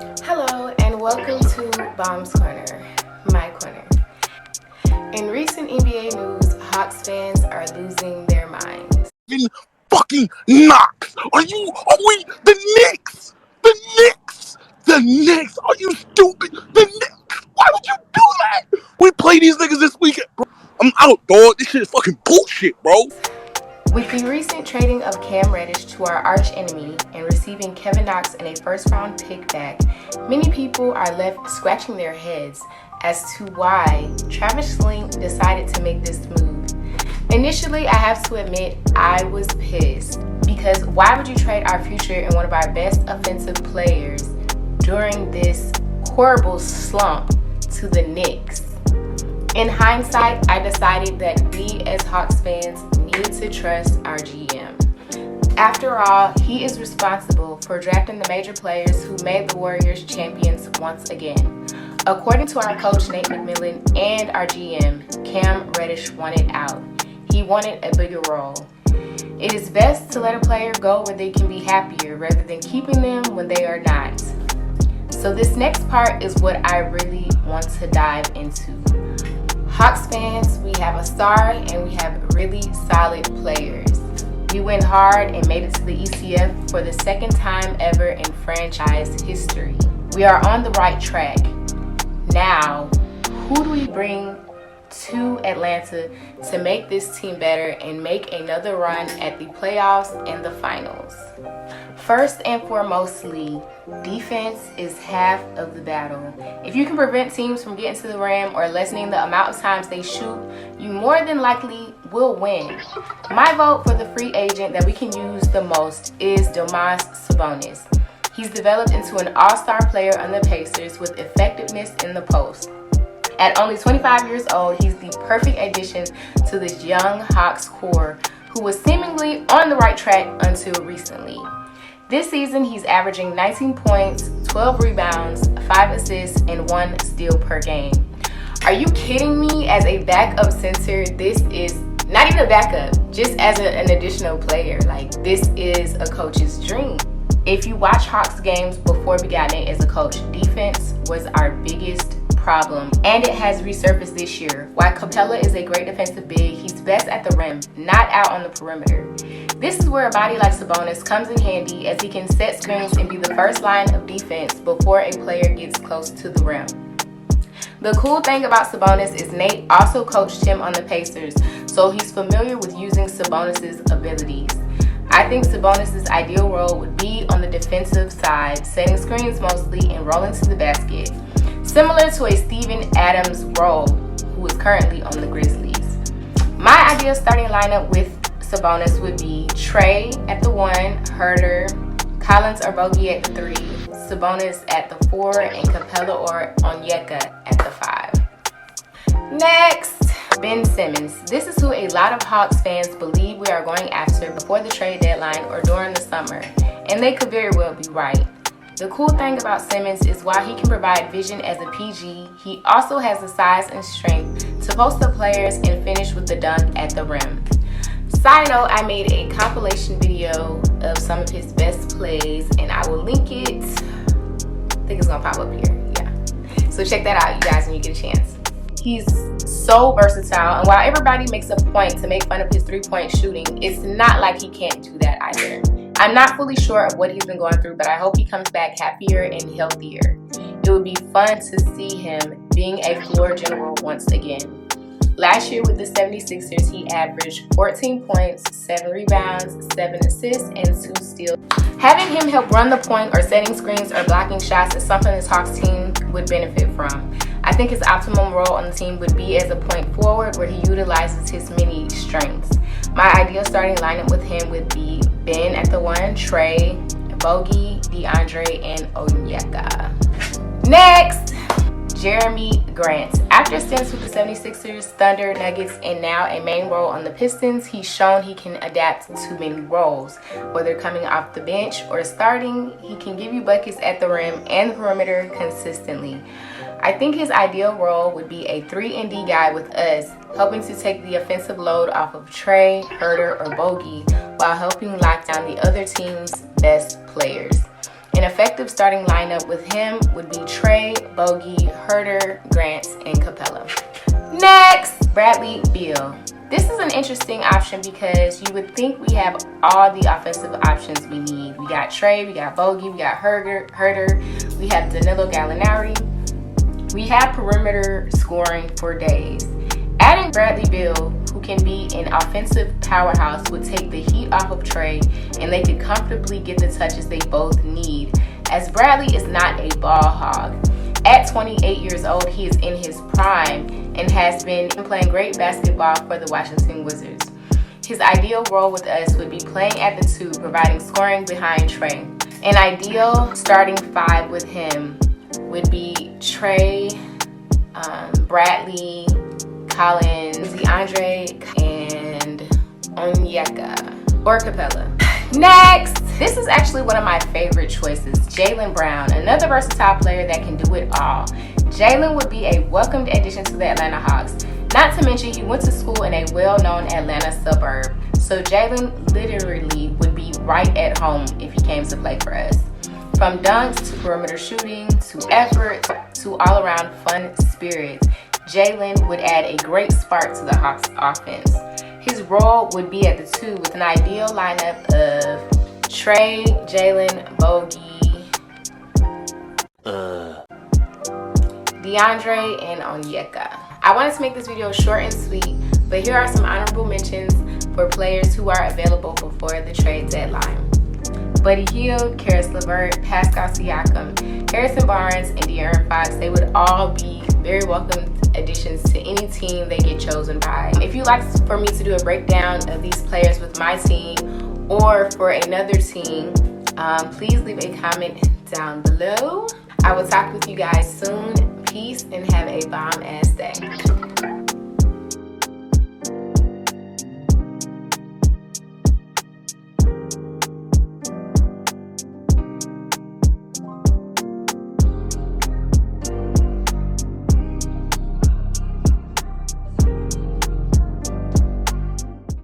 Hello and welcome to Bomb's Corner, my corner. In recent NBA news, Hawks fans are losing their minds. Fucking Knox! Are we the Knicks? The Knicks! Are you stupid? The Knicks! Why would you do that? We play these niggas this weekend, bro. I'm out, dog. This shit is fucking bullshit, bro. With the recent trading of Cam Reddish to our arch enemy and receiving Kevin Knox in a first-round pick back, many people are left scratching their heads as to why Travis Schlenk decided to make this move. Initially, I have to admit, I was pissed because why would you trade our future and one of our best offensive players during this horrible slump to the Knicks? In hindsight, I decided that we as Hawks fans needed to trust our GM. After all, he is responsible for drafting the major players who made the Warriors champions once again. According to our coach Nate McMillan and our GM, Cam Reddish wanted out. He wanted a bigger role. It is best to let a player go where they can be happier rather than keeping them when they are not. So this next part is what I really want to dive into. Hawks fans, we have a star and we have really solid players. We went hard and made it to the ECF for the second time ever in franchise history. We are on the right track. Now, who do we bring to Atlanta to make this team better and make another run at the playoffs and the finals? First and foremostly, defense is half of the battle. If you can prevent teams from getting to the rim or lessening the amount of times they shoot, you more than likely will win. My vote for the free agent that we can use the most is Domas Sabonis. He's developed into an all-star player on the Pacers with effectiveness in the post. At only 25 years old, he's the perfect addition to this young Hawks core who was seemingly on the right track until recently. This season, he's averaging 19 points, 12 rebounds, 5 assists, and 1 steal per game. Are you kidding me? As a backup center, this is not even a backup, just as an additional player. Like, this is a coach's dream. If you watch Hawks games before we got in as a coach, defense was our biggest problem, and it has resurfaced this year. While Capella is a great defensive big, he's best at the rim, not out on the perimeter. This is where a body like Sabonis comes in handy, as he can set screens and be the first line of defense before a player gets close to the rim. The cool thing about Sabonis is Nate also coached him on the Pacers, so he's familiar with using Sabonis' abilities. I think Sabonis' ideal role would be on the defensive side, setting screens mostly and rolling to the basket, similar to a Steven Adams role, who is currently on the Grizzlies. My ideal starting lineup with Sabonis would be Trey at the 1, Herter, Collins or Bogey at the 3, Sabonis at the 4, and Capella or Onyeka at the 5. Next, Ben Simmons. This is who a lot of Hawks fans believe we are going after before the trade deadline or during the summer, and they could very well be right. The cool thing about Simmons is while he can provide vision as a PG, he also has the size and strength to post up players and finish with the dunk at the rim. Side note, I made a compilation video of some of his best plays, and I will link it. I think it's gonna pop up here, yeah. So check that out, you guys, when you get a chance. He's so versatile, and while everybody makes a point to make fun of his three-point shooting, it's not like he can't do that either. I'm not fully sure of what he's been going through, but I hope he comes back happier and healthier. It would be fun to see him being a floor general once again. Last year with the 76ers, he averaged 14 points, 7 rebounds, 7 assists, and 2 steals. Having him help run the point or setting screens or blocking shots is something this Hawks team would benefit from. I think his optimum role on the team would be as a point forward where he utilizes his many strengths. My ideal starting lineup with him would be Ben at the 1, Trey, Bogey, DeAndre, and Onyeka. Next, Jerami Grant. After stints with the 76ers, Thunder, Nuggets, and now a main role on the Pistons, he's shown he can adapt to many roles. Whether coming off the bench or starting, he can give you buckets at the rim and the perimeter consistently. I think his ideal role would be a 3-and-D guy with us, helping to take the offensive load off of Trey, Herter, or Bogey, while helping lock down the other team's best players. An effective starting lineup with him would be Trey, Bogey, Herter, Grant, and Capella. Next, Bradley Beal. This is an interesting option because you would think we have all the offensive options we need. We got Trey, we got Bogey, we got Herter, we have Danilo Gallinari. We have perimeter scoring for days. Adding Bradley Beal, who can be an offensive powerhouse, would take the heat off of Trey, and they could comfortably get the touches they both need, as Bradley is not a ball hog. At 28 years old, he is in his prime and has been playing great basketball for the Washington Wizards. His ideal role with us would be playing at the 2, providing scoring behind Trey. An ideal starting 5 with him would be Trey, Bradley, Collins, DeAndre, and Onyeka or Capella. Next, this is actually one of my favorite choices, Jaylen Brown, another versatile player that can do it all. Jaylen would be a welcomed addition to the Atlanta Hawks. Not to mention, he went to school in a well-known Atlanta suburb, so Jaylen literally would be right at home if he came to play for us. From dunks to perimeter shooting to effort to all-around fun spirit, Jaylen would add a great spark to the Hawks offense. His role would be at the 2 with an ideal lineup of Trey, Jaylen, Bogey, DeAndre, and Onyeka. I wanted to make this video short and sweet, but here are some honorable mentions for players who are available before the trade deadline. Buddy Hield, Karis LeVert, Pascal Siakam, Harrison Barnes, and De'Aaron Fox, they would all be very welcome additions to any team they get chosen by. If you'd like for me to do a breakdown of these players with my team or for another team, please leave a comment down below. I will talk with you guys soon. Peace and have a bomb-ass day.